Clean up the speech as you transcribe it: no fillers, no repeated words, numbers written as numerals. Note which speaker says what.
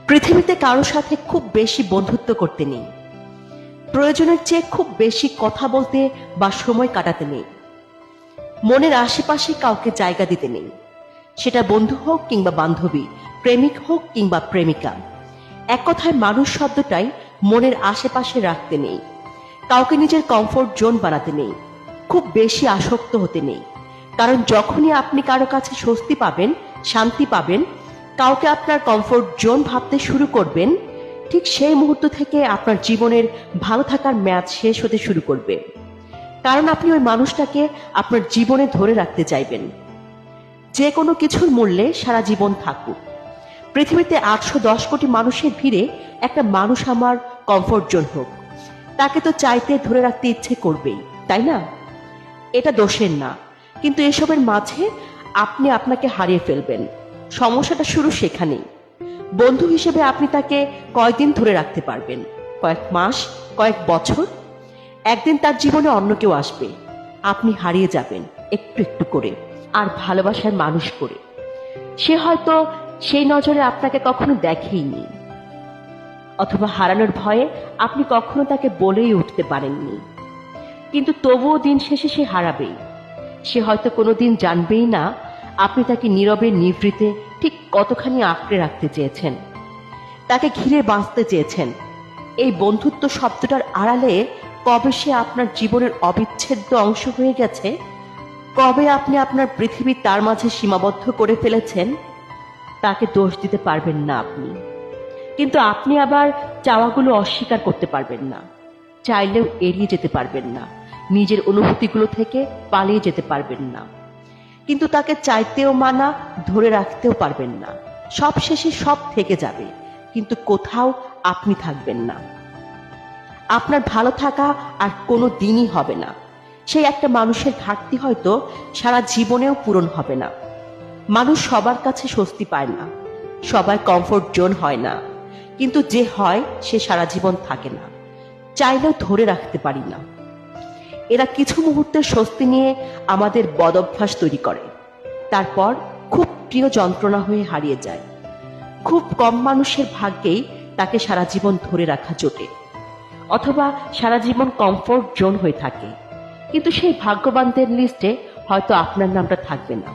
Speaker 1: পৃথিবীতে কারো সাথে খুব বেশি বন্ধুত্ব করতে নেই, প্রয়োজনের চেয়ে খুব বেশি কথা বলতে বা সময় কাটাতে নেই, মনের আশেপাশে কাউকে জায়গা দিতে নেই, সেটা বন্ধু হোক কিংবা বান্ধবী, প্রেমিক হোক কিংবা প্রেমিকা। এক কথায় মানুষ শব্দটাই মনের আশেপাশে রাখতে নেই, কাউকে নিজের কমফোর্ট জোন বানাতে নেই, খুব বেশি আসক্ত হতে নেই। কারণ যখনই আপনি কারো কাছে স্বস্তি পাবেন, শান্তি পাবেন, কাউকে আপনার কমফোর্ট জোন ভাবতে শুরু করবেন, ঠিক সেই মুহূর্ত থেকে আপনার জীবনের ভালো থাকার মেয়াদ শেষ হতে শুরু করবে। কারণ আপনি ওই মানুষটাকে আপনার জীবনে ধরে রাখতে চাইবেন। যে কোনো কিছুর মূল্যে সারা জীবন থাকুক। পৃথিবীতে 810 কোটি মানুষের ভিড়ে একটা মানুষ আমার কমফোর্ট জোন হোক, তাকে তো চাইতে ধরে রাখতে ইচ্ছে করবেই, তাই না? এটা দোষের না, কিন্তু এসবের মাঝে আপনি আপনাকে হারিয়ে ফেলবেন। সমস্যাটা শুরু সেখানেই। বন্ধু হিসেবে আপনি তাকে কয়েকদিন ধরে রাখতে পারবেন, কয়েক মাস, কয়েক বছর। একদিন তার জীবনে অন্য কেউ আসবে, আপনি হারিয়ে যাবেন একটু একটু করে, আর ভালোবাসার মানুষ করে। সে হয়তো সেই নজরে আপনাকে কখনো দেখেইনি, অথবা হারানোর ভয়ে আপনি কখনো তাকে বলেই উঠতে পারেননি। কিন্তু তবুও দিন শেষে সে হারাবেই। সে হয়তো কোনোদিন জানবেই না আপনি তাকে নীরবে নিভৃতে ঠিক কতখানি আঁকড়ে রাখতে চেয়েছেন, তাকে ঘিরে বাঁচতে চেয়েছেন। এই বন্ধুত্ব শব্দটার আড়ালে কবে সে আপনার জীবনের অবিচ্ছেদ্য অংশ হয়ে গেছে, কবে আপনি আপনার পৃথিবী তার মাঝে সীমাবদ্ধ করে ফেলেছেন, তাকে দোষ দিতে পারবেন না আপনি। কিন্তু আপনি আবার চাওয়াগুলো অস্বীকার করতে পারবেন না, চাইলেও এড়িয়ে যেতে পারবেন না, নিজের অনুভূতিগুলো থেকে পালিয়ে যেতে পারবেন না। কিন্তু তাকে চাইতেও মানা, ধরে রাখতেও পারবেন না। সব শেষে সব থেকে যাবে, কিন্তু কোথাও আপনি থাকবেন না। আপনার ভালো থাকা আর কোনো দিনই হবে না। সেই একটা মানুষের ঘাটতি হয়তো সারা জীবনেও পূরণ হবে না। মানুষ সবার কাছে স্বস্তি পায় না, সবাই কমফোর্ট জোন হয় না, কিন্তু যে হয় সে সারা জীবন থাকে না, চাইলেও ধরে রাখতে পারি না। এরা কিছু মুহূর্তের স্বস্তি নিয়ে আমাদের বদঅভ্যাস তৈরি করে, তারপর খুব প্রিয় যন্ত্রণা হয়ে হারিয়ে যায়। খুব কম মানুষের ভাগ্যেই তাকে সারা জীবন ধরে রাখা জোটে, অথবা সারা জীবন কমফোর্ট জোন হয়ে থাকে। কিন্তু সেই ভাগ্যবানদের লিস্টে হয়তো আপনার নামটা থাকবে না।